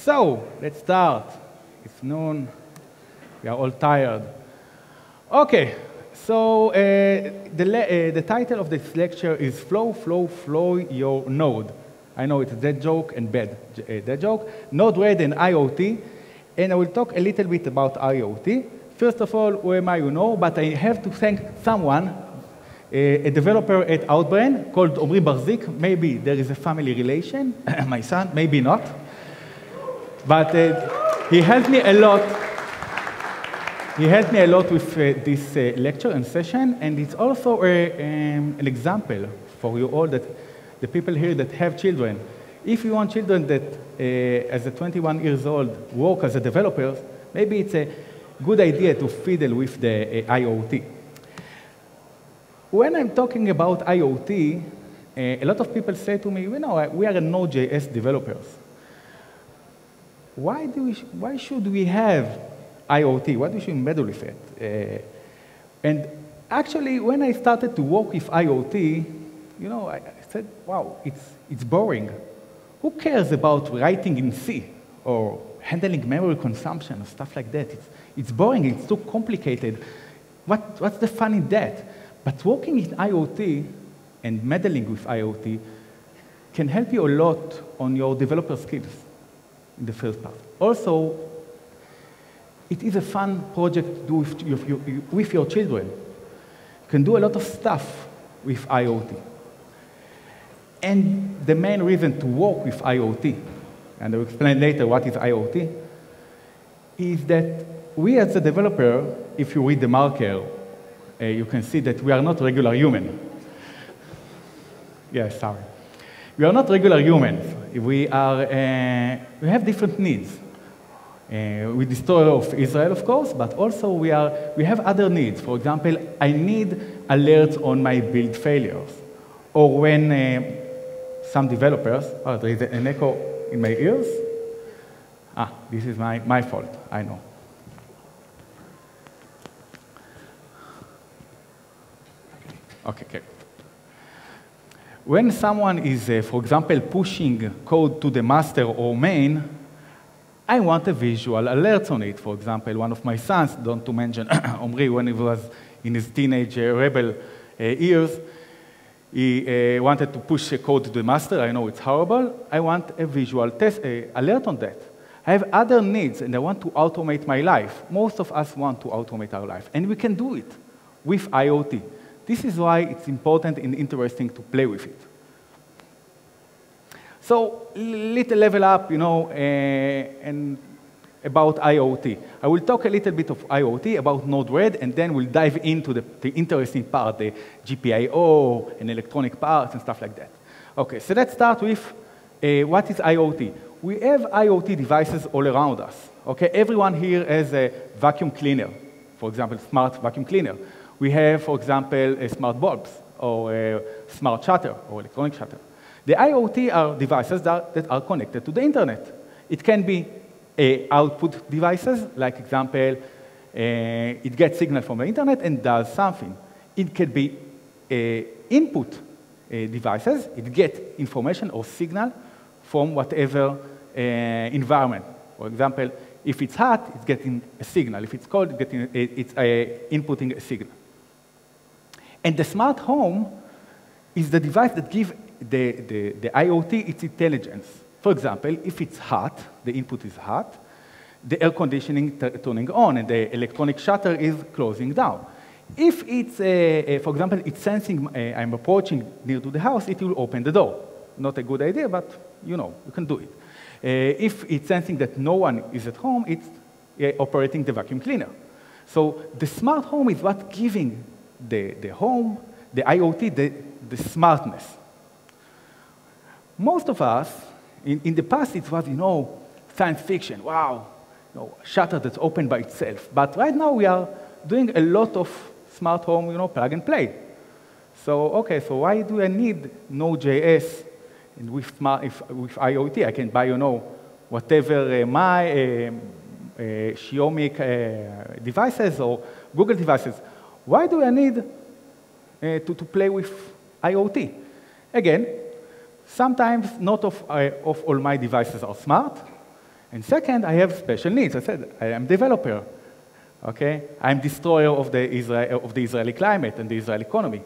So, let's start. It's noon. We are all tired. Okay, so the title of this lecture is Flow Your Node. I know it's a dead joke and bad dead joke. Node-RED and IoT. And I will talk a little bit about IoT. First of all, who am I, you know, but I have to thank someone, a developer at Outbrain called Bar Zik. Maybe there is a family relation, my son, maybe not. But he helped me a lot. He helped me a lot with this lecture and session, and it's also an example for you all, that the people here that have children. If you want children that, as a 21 years old, work as a developers, maybe it's a good idea to fiddle with the IoT. When I'm talking about IoT, a lot of people say to me, you know, we are Node.js developers. Why should we have IoT? Why should we meddle with it? And actually, when I started to work with IoT, you know, I said, wow, it's boring. Who cares about writing in C or handling memory consumption or stuff like that? It's boring, it's too complicated. What's the fun in that? But working in IoT and meddling with IoT can help you a lot on your developer skills in the first part. Also, it is a fun project to do with your children. You can do a lot of stuff with IoT. And the main reason to work with IoT, and I'll explain later what is IoT, is that we as a developer, if you read the marker, you can see that we are not regular humans. Yes, sorry. We are not regular humans. We have different needs. With the story of Israel, of course, but also we have other needs. For example, I need alerts on my build failures. Or when some developers, oh, there is an echo in my ears. Ah, this is my fault, I know. Okay. When someone is, for example, pushing code to the master or main, I want a visual alert on it. For example, one of my sons, don't to mention Omri, when he was in his teenage rebel years, he wanted to push a code to the master. I know it's horrible. I want a visual alert on that. I have other needs, and I want to automate my life. Most of us want to automate our life, and we can do it with IoT. This is why it's important and interesting to play with it. So, little level up, you know, and about IoT. I will talk a little bit of IoT, about Node-RED, and then we'll dive into the interesting part, the GPIO and electronic parts and stuff like that. Okay, so let's start with what is IoT. We have IoT devices all around us. Okay, everyone here has a vacuum cleaner, for example, smart vacuum cleaner. We have, for example, smart bulbs, or a smart shutter, or electronic shutter. The IoT are devices that are connected to the internet. It can be output devices, like example, it gets signal from the internet and does something. It can be input devices. It gets information or signal from whatever environment. For example, if it's hot, it's getting a signal. If it's cold, it's inputting a signal. And the smart home is the device that gives the IoT its intelligence. For example, if it's hot, the input is hot, the air conditioning turning on, and the electronic shutter is closing down. If it's, for example, it's sensing I'm approaching near to the house, it will open the door. Not a good idea, but you know, you can do it. If it's sensing that no one is at home, it's operating the vacuum cleaner. So the smart home is what giving the home, the IoT, the smartness. Most of us, in the past, it was, you know, science fiction. Wow, you know, shutter that's open by itself. But right now, we are doing a lot of smart home, you know, plug and play. So, okay, so why do I need Node.js? And with IoT, I can buy, you know, whatever my Xiaomi devices or Google devices. Why do I need to play with IoT? Again, sometimes not of all my devices are smart, And second, I have special needs. I said, I am developer. Okay? I'm destroyer of the Israeli climate and the Israeli economy.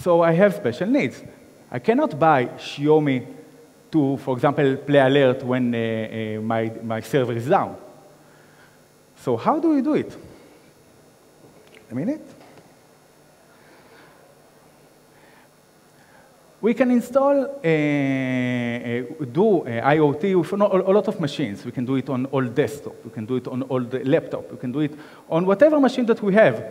So I have special needs. I cannot buy Xiaomi to, for example, play alert when my server is down. So how do we do it? A minute. We can install, IoT with a lot of machines. We can do it on all desktop. We can do it on all the laptop. We can do it on whatever machine that we have.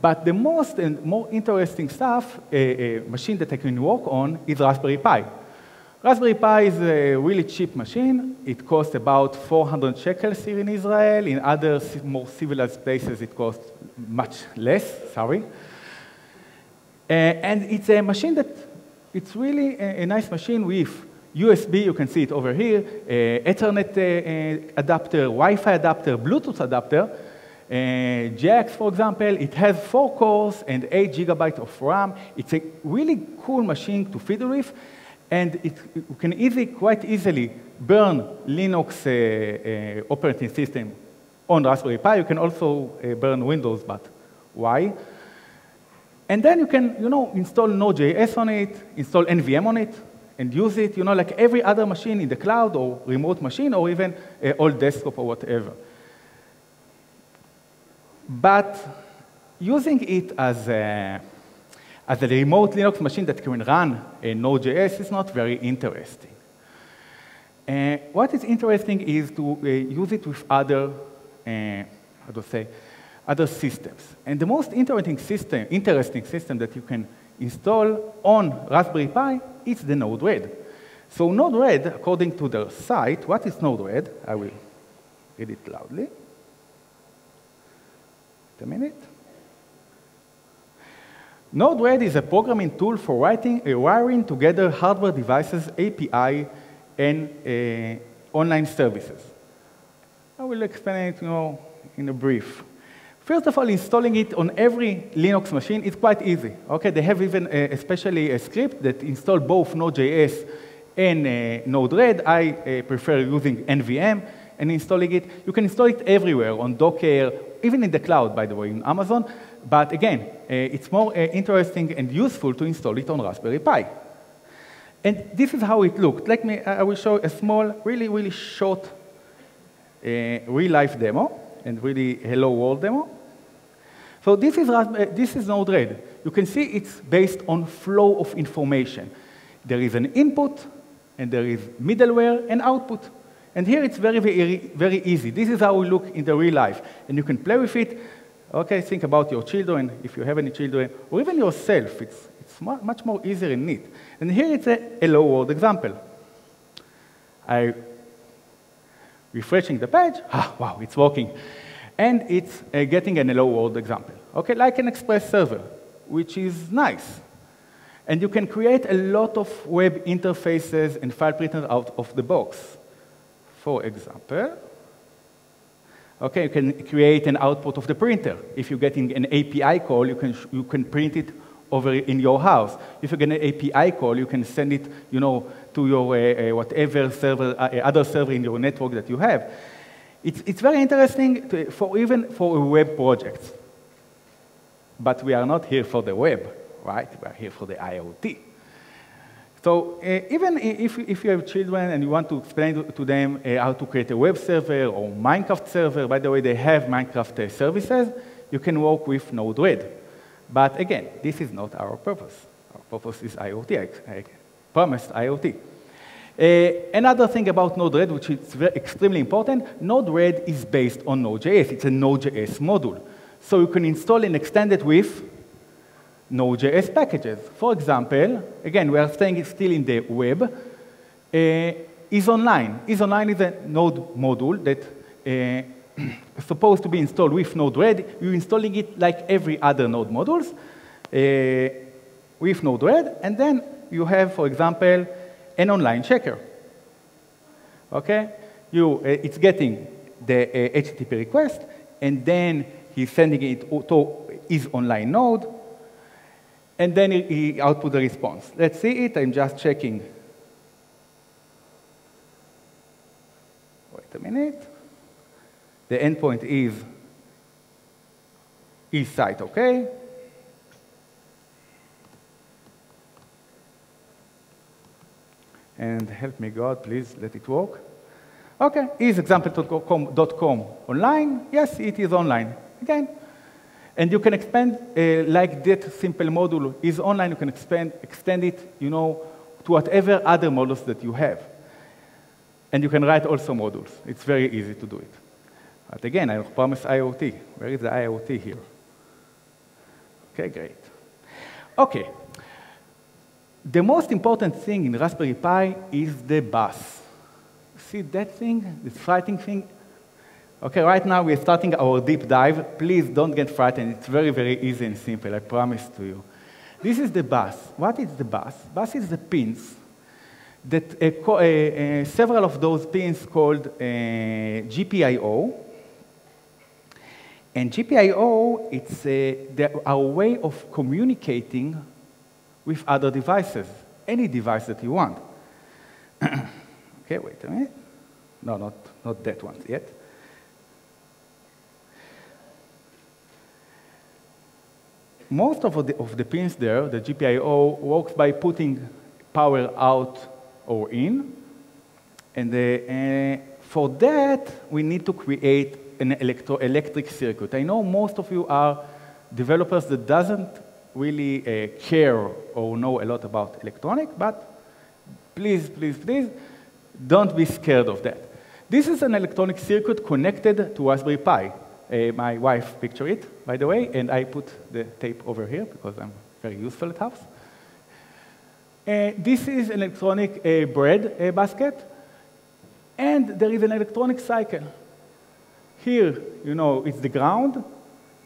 But the most and more interesting stuff, machine that I can work on is Raspberry Pi. Raspberry Pi is a really cheap machine. It costs about 400 shekels here in Israel. In other more civilized places, it costs much less, sorry. And it's a machine that it's really a nice machine with USB, you can see it over here, Ethernet adapter, Wi-Fi adapter, Bluetooth adapter, JAX, for example. It has 4 cores and 8 GB of RAM. It's a really cool machine to fiddle with, and you can quite easily burn Linux operating system on Raspberry Pi. You can also burn Windows, but why? And then you can, install Node.js on it, install NVM on it, and use it, like every other machine in the cloud or remote machine or even old desktop or whatever. But using it as a remote Linux machine that can run Node.js is not very interesting. What is interesting is to use it with other, other systems. And the most interesting system that you can install on Raspberry Pi is the Node-RED. So Node-RED, according to their site, what is Node-RED? I will read it loudly. Wait a minute. Node-RED is a programming tool for wiring together hardware devices, API, and online services. I will explain it, in a brief. First of all, installing it on every Linux machine is quite easy. Okay, they have even especially a script that install both Node.js and Node-RED. I prefer using NVM and installing it. You can install it everywhere on Docker, even in the cloud, by the way, in Amazon. But again, it's more interesting and useful to install it on Raspberry Pi. And this is how it looked. I will show a small, really, really short real-life demo and really hello world demo. So this is Node-RED. You can see it's based on flow of information. There is an input, and there is middleware and output. And here it's very, very, very easy. This is how we look in the real life. And you can play with it. Okay, think about your children, if you have any children, or even yourself. It's much more easier and neat. And here it's a hello world example. I'm refreshing the page. Wow, it's working. And it's getting an hello world example. Okay, like an Express server, which is nice. And you can create a lot of web interfaces and file printers out of the box. For example, okay, you can create an output of the printer. If you're getting an API call, you can print it over in your house. If you get an API call, you can send it, to your whatever server, other server in your network that you have. It's very interesting even for web projects. But we are not here for the web, right? We are here for the IoT. So even if you have children and you want to explain to them how to create a web server or Minecraft server, by the way, they have Minecraft services, you can work with Node-RED. But again, this is not our purpose. Our purpose is IoT. I promised IoT. Another thing about Node-RED, which is extremely important, Node-RED is based on Node.js. It's a Node.js module. So you can install and extend it with Node.js packages. For example, again, we are staying still in the web. EventHandler. EventHandler is a Node module that is supposed to be installed with Node-RED. You're installing it like every other Node modules with Node-RED, and then you have, for example, an online checker. Okay? It's getting the HTTP request, and then he's sending it to his online node, and then he outputs the response. Let's see it. I'm just checking. Wait a minute. The endpoint is site, okay? And help me God, please let it work. Okay, is example.com online? Yes, it is online. Again. And you can expand, like that simple module is online, you can extend it, to whatever other modules that you have. And you can write also modules. It's very easy to do it. But again, I promise IoT. Where is the IoT here? Okay, great. Okay. The most important thing in Raspberry Pi is the bus. See that thing, this frightening thing? Okay, right now we're starting our deep dive. Please don't get frightened. It's very, very easy and simple, I promise to you. This is the bus. What is the bus? Bus is the pins that several of those pins called GPIO. And GPIO, it's our way of communicating with other devices, any device that you want. Okay, wait a minute. No, not that one yet. Most of the pins there, the GPIO, works by putting power out or in. And for that, we need to create an electric circuit. I know most of you are developers that doesn't really care or know a lot about electronics, but please, please, please, don't be scared of that. This is an electronic circuit connected to Raspberry Pi. My wife pictured it, by the way, and I put the tape over here because I'm very useful at house. This is an electronic bread basket, and there is an electronic cycle. Here, it's the ground,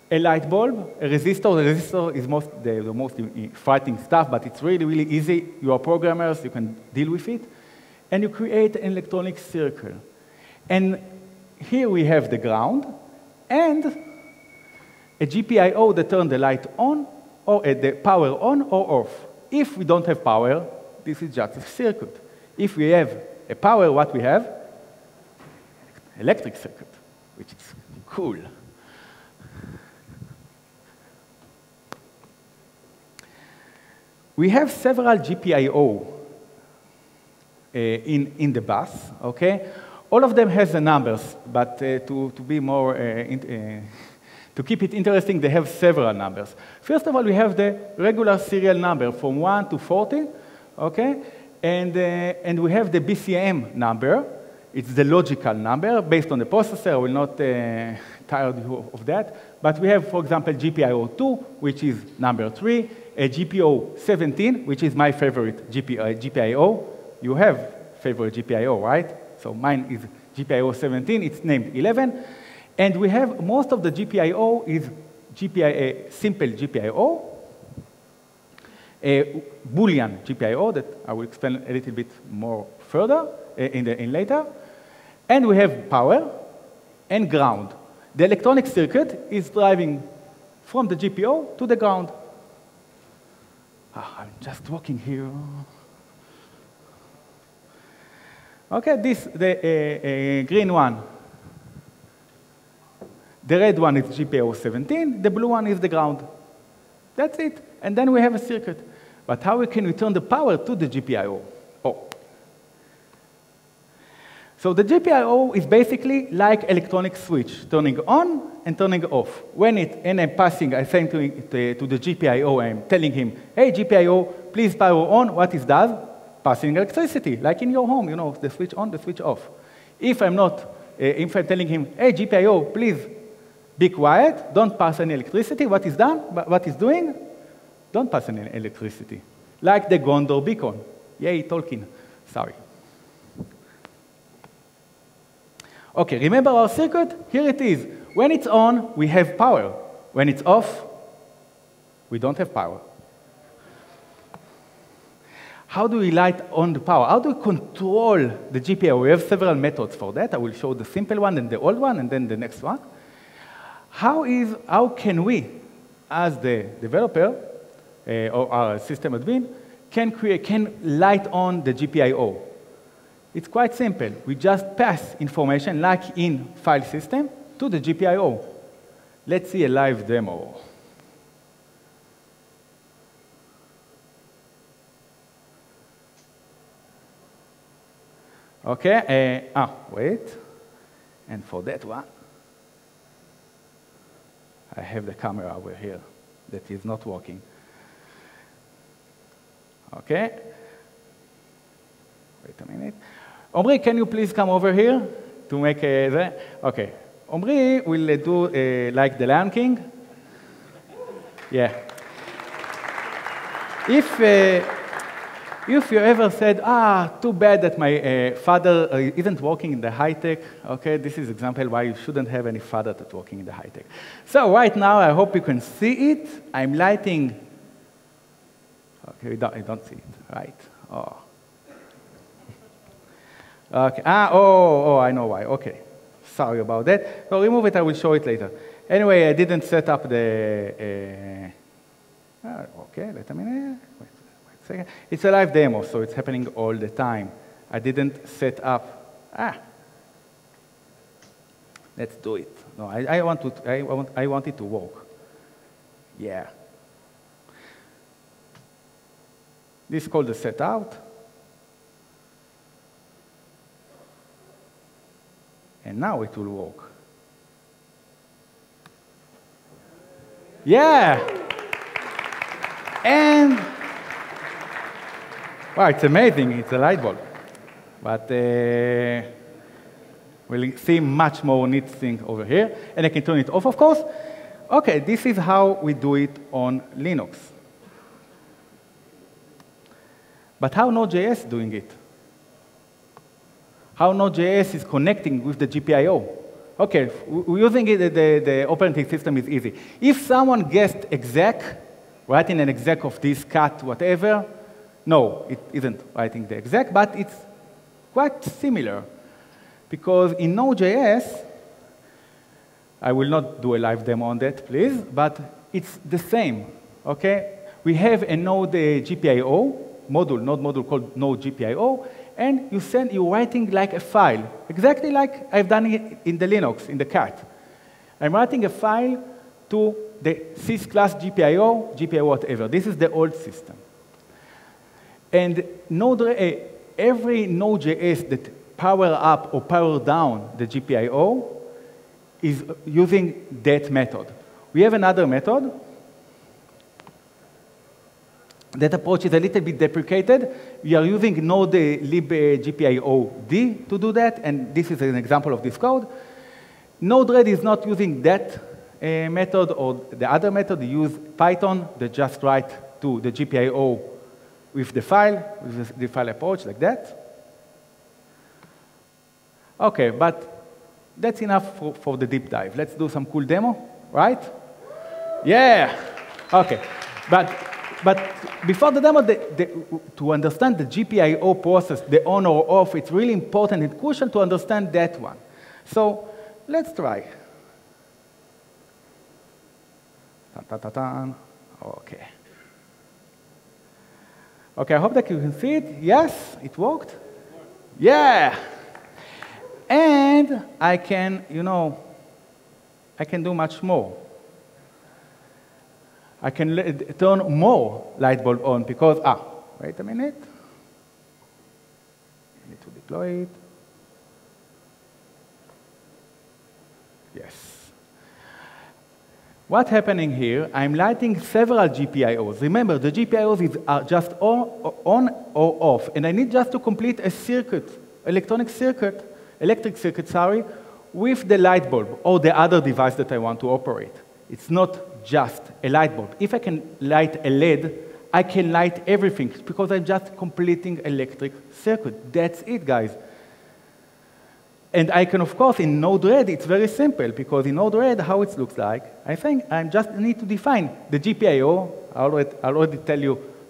a light bulb, a resistor. The resistor is the most frightening stuff, but it's really, really easy. You are programmers, you can deal with it. And you create an electronic circle. And here we have the ground, and a GPIO that turns the light on, or the power on or off. If we don't have power, this is just a circuit. If we have a power, what we have? Electric circuit, which is cool. We have several GPIO in the bus, okay? All of them has the numbers, but to be more, to keep it interesting, they have several numbers. First of all, we have the regular serial number from 1 to 40, okay? And we have the BCM number. It's the logical number based on the processor. I will not tire you of that. But we have, for example, GPIO2, which is number 3, a GPIO17, which is my favorite GPIO. You have favorite GPIO, right? So mine is GPIO17. It's named 11. And we have most of the GPIO is simple GPIO, a Boolean GPIO that I will explain a little bit more further in later. And we have power and ground. The electronic circuit is driving from the GPIO to the ground. I'm just walking here. Okay, the green one. The red one is GPIO17. The blue one is the ground. That's it. And then we have a circuit. But how can we turn the power to the GPIO? So the GPIO is basically like electronic switch, turning on and turning off. When I'm passing, I say to the GPIO, I'm telling him, hey, GPIO, please power on. What it does? Passing electricity, like in your home, the switch on, the switch off. If I'm telling him, hey, GPIO, please be quiet, don't pass any electricity, what is doing? Don't pass any electricity. Like the Gondor beacon. Yay, Tolkien. Sorry. Okay, remember our circuit? Here it is. When it's on, we have power. When it's off, we don't have power. How do we light on the power? How do we control the GPIO? We have several methods for that. I will show the simple one and the old one, and then the next one. How can we, as the developer or our system admin, can light on the GPIO? It's quite simple. We just pass information, like in file system, to the GPIO. Let's see a live demo. Okay, wait. And for that one, I have the camera over here that is not working. Okay. Wait a minute. Omri, can you please come over here to make the... Okay. Omri will do like the Lion King. Yeah. If you ever said, too bad that my father isn't working in the high tech, okay, this is an example why you shouldn't have any father that's working in the high tech. So right now, I hope you can see it. I'm lighting. Okay, I don't see it, right? Oh. Okay. I know why. Okay. Sorry about that. So remove it. I will show it later. Anyway, I didn't set up the... okay, wait a minute. Wait a second. It's a live demo, so it's happening all the time. I didn't set up... Let's do it. No, I want it to work. Yeah. This is called the set out. And now it will work. Yeah. And, wow, it's amazing. It's a light bulb. But we'll see much more neat thing over here. And I can turn it off, of course. OK, this is how we do it on Linux. But how Node.js is doing it? How Node.js is connecting with the GPIO? OK, using it, the operating system is easy. If someone guessed exec, writing an exec of this cat, whatever, no, it isn't writing the exec, but it's quite similar. Because in Node.js, I will not do a live demo on that, please, but it's the same. OK? We have a Node GPIO node module called Node GPIO, and you're writing like a file, exactly like I've done it in the Linux, in the cat. I'm writing a file to the sys class GPIO, whatever. This is the old system. And every Node.js that power up or power down the GPIO is using that method. We have another method. That approach is a little bit deprecated. We are using node-lib GPIO-D to do that, and this is an example of this code. Node-RED is not using that method or the other method. They use Python. They just write to the GPIO with the file approach like that. OK, but that's enough for the deep dive. Let's do some cool demo, right? Yeah. OK, but before the demo, to understand the GPIO process, the on or off, it's really important and crucial to understand that one. So let's try. OK. OK, I hope that you can see it. Yes, it worked. Yeah. And I can, I can do much more. I can turn more light bulb on because, wait a minute. I need to deploy it. Yes. What's happening here? I'm lighting several GPIOs. Remember, the GPIOs are just on or off, and I need just to complete a circuit, electric circuit, with the light bulb or the other device that I want to operate. It's not just a light bulb. If I can light a LED, I can light everything because I'm just completing electric circuit. That's it, guys. And I can, of course, in Node-RED, it's very simple because in Node-RED, how it looks like, I think I just need to define the GPIO. I already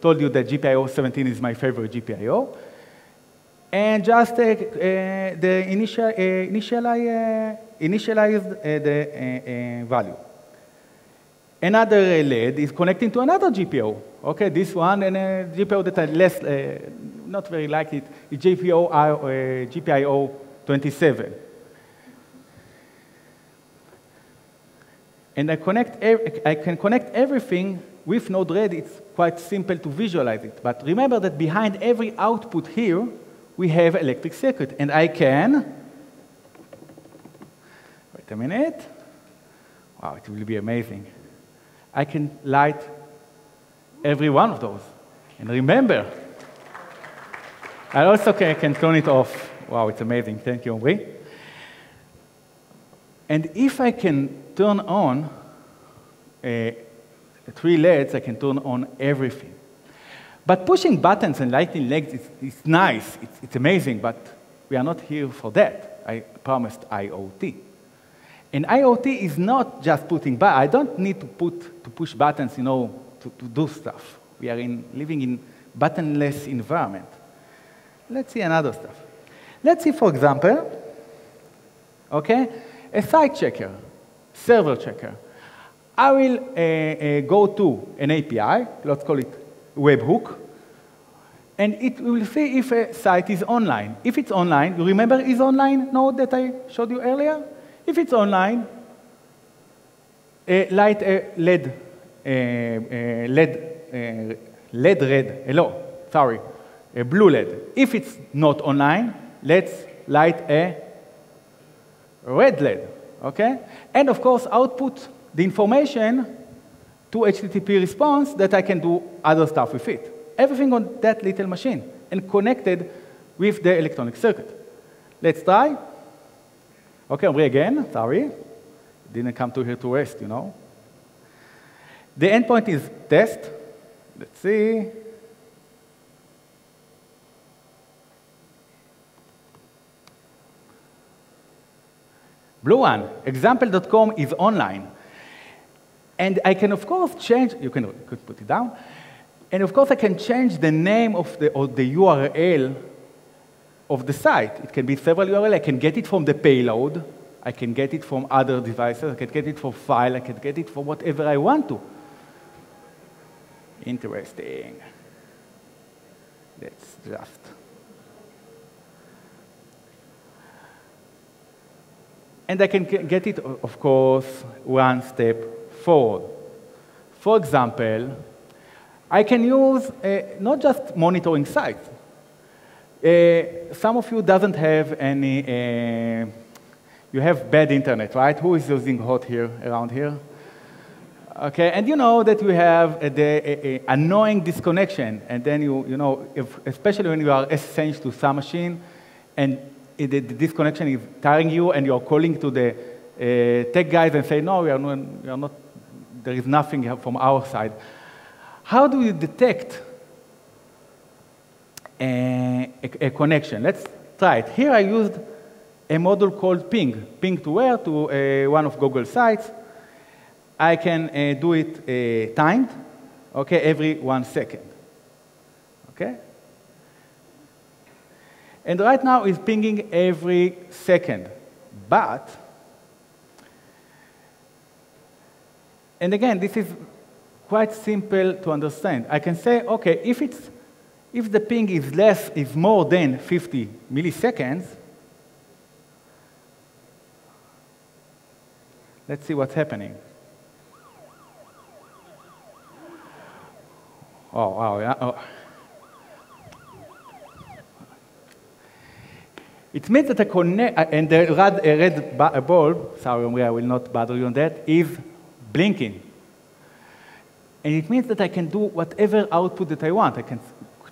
told you that GPIO 17 is my favorite GPIO. And just initialize the value. Another LED is connecting to another GPIO. Okay, this one and a GPIO that are not very like it, it's GPIO 27. And I can connect everything with Node-RED. It's quite simple to visualize it. But remember that behind every output here, we have electric circuit. And I can, wait a minute. Wow, it will be amazing. I can light every one of those. And remember, I also can turn it off. Wow, it's amazing. Thank you, Omri. And if I can turn on 3 LEDs, I can turn on everything. But pushing buttons and lighting legs is nice. It's amazing, but we are not here for that. I promised IoT. And IoT is not just putting buttons. I don't need to push buttons, to do stuff. We are living in buttonless environment. Let's see another stuff. Let's see, for example, okay, a site checker, server checker. I will go to an API, let's call it webhook, and it will see if a site is online. If it's online, you remember is online node that I showed you earlier? If it's online, light a LED a blue LED. If it's not online, let's light a red LED, okay? And of course, output the information to HTTP response that I can do other stuff with it. Everything on that little machine and connected with the electronic circuit. Let's try. Okay, Omri again, sorry. Didn't come to here to rest, The endpoint is test. Let's see. Blue one, example.com is online. And I can, of course, change, you could put it down. And of course, I can change the name of the URL of the site. It can be several URL. I can get it from the payload. I can get it from other devices. I can get it from file. I can get it from whatever I want to. Interesting. Let's just. And I can get it, of course, one step forward. For example, I can use not just monitoring sites. Some of you doesn't have any, you have bad internet, right? Who is using hot here, around here? Okay, and you know that you have the annoying disconnection, and then especially when you are SSH to some machine, and the disconnection is tiring you, and you're calling to the tech guys and say, no, we are not, there is nothing from our side. How do you detect a connection? Let's try it. Here I used a module called ping. Ping to where? To one of Google sites. I can do it timed, okay, every 1 second, okay? And right now it's pinging every second, but, and again, this is quite simple to understand. I can say, okay, if the ping is more than 50 milliseconds, let's see what's happening. Oh, wow, yeah. Oh. It means that and the red bulb, sorry, Omri, I will not bother you on that, is blinking. And it means that I can do whatever output that I want. I can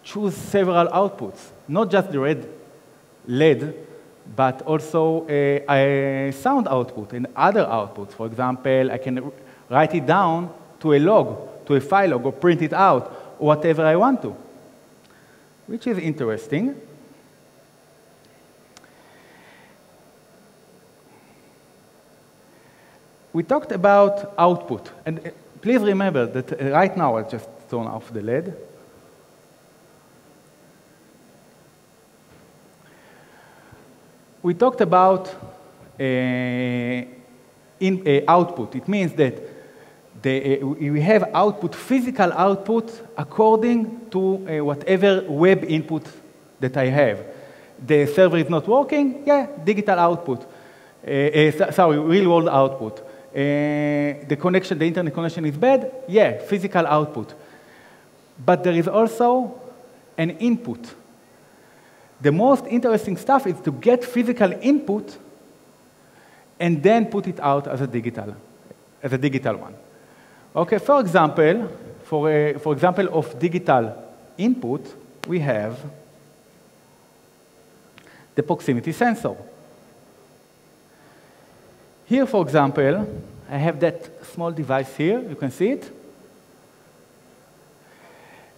choose several outputs, not just the red LED, but also a sound output and other outputs. For example, I can write it down to a log, to a file log, or print it out, or whatever I want to, which is interesting. We talked about output, and please remember that right now I'll just turn off the LED. We talked about output. It means that we have output, physical output, according to whatever web input that I have. The server is not working, yeah, digital output. Sorry, real-world output. The connection, the internet connection is bad, yeah, physical output. But there is also an input. The most interesting stuff is to get physical input and then put it out as a digital one. Okay, for example, for example of digital input, we have the proximity sensor. Here, for example, I have that small device here. You can see it.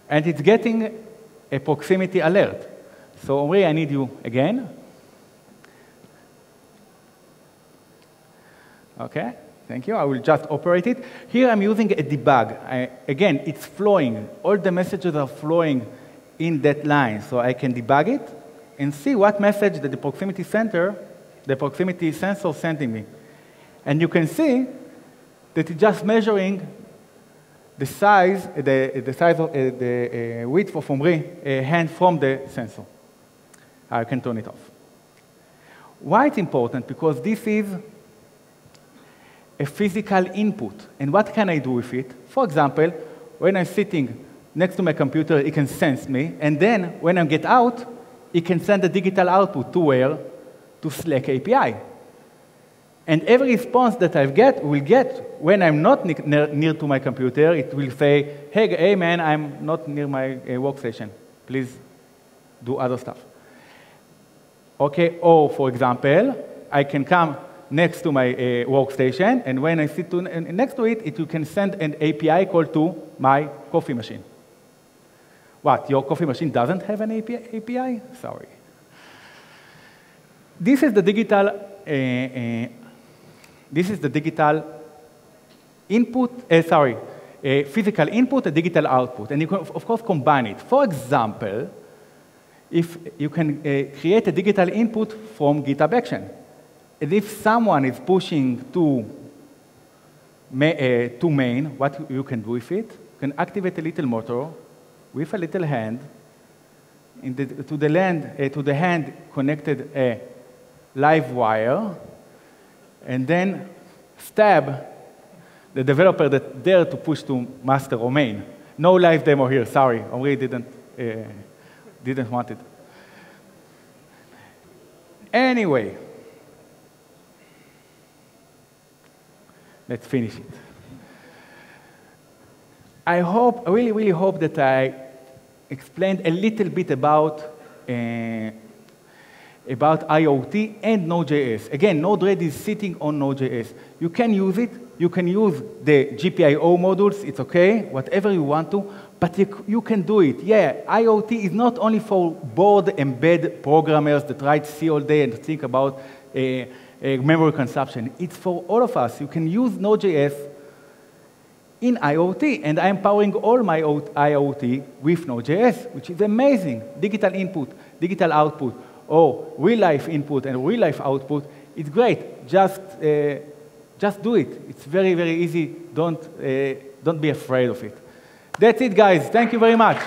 And it's getting a proximity alert. So, Omri, I need you again. OK, thank you. I will just operate it. Here, I'm using a debug. Again, it's flowing. All the messages are flowing in that line. So I can debug it and see what message that the proximity sensor sending me. And you can see that it's just measuring the size, the width of Omri's hand from the sensor. I can turn it off. Why it's important? Because this is a physical input. And what can I do with it? For example, when I'm sitting next to my computer, it can sense me. And then when I get out, it can send a digital output to where? To Slack API. And every response that I will get when I'm not near to my computer, it will say, hey man, I'm not near my workstation. Please do other stuff. Okay, or for example, I can come next to my workstation, and when I sit next to it, it can send an API call to my coffee machine. What, your coffee machine doesn't have an API? Sorry. This is the digital input, physical input and digital output. And you can, of course, combine it. For example, if you can create a digital input from GitHub action. And if someone is pushing to main, what you can do with it? You can activate a little motor with a little hand. To the hand connected a live wire, and then stab the developer that's there to push to master or main. No live demo here, sorry. Omri didn't want it. Anyway, let's finish it. I really hope that I explained a little bit about IoT and Node.js. Again, Node-RED is sitting on Node.js. You can use it. You can use the GPIO modules. It's OK, whatever you want to. But you can do it. Yeah, IoT is not only for bored, embed programmers that write C all day and think about memory consumption. It's for all of us. You can use Node.js in IoT. And I'm powering all my IoT with Node.js, which is amazing. Digital input, digital output, or real-life input and real-life output. It's great. Just do it. It's very, very easy. Don't be afraid of it. That's it, guys. Thank you very much.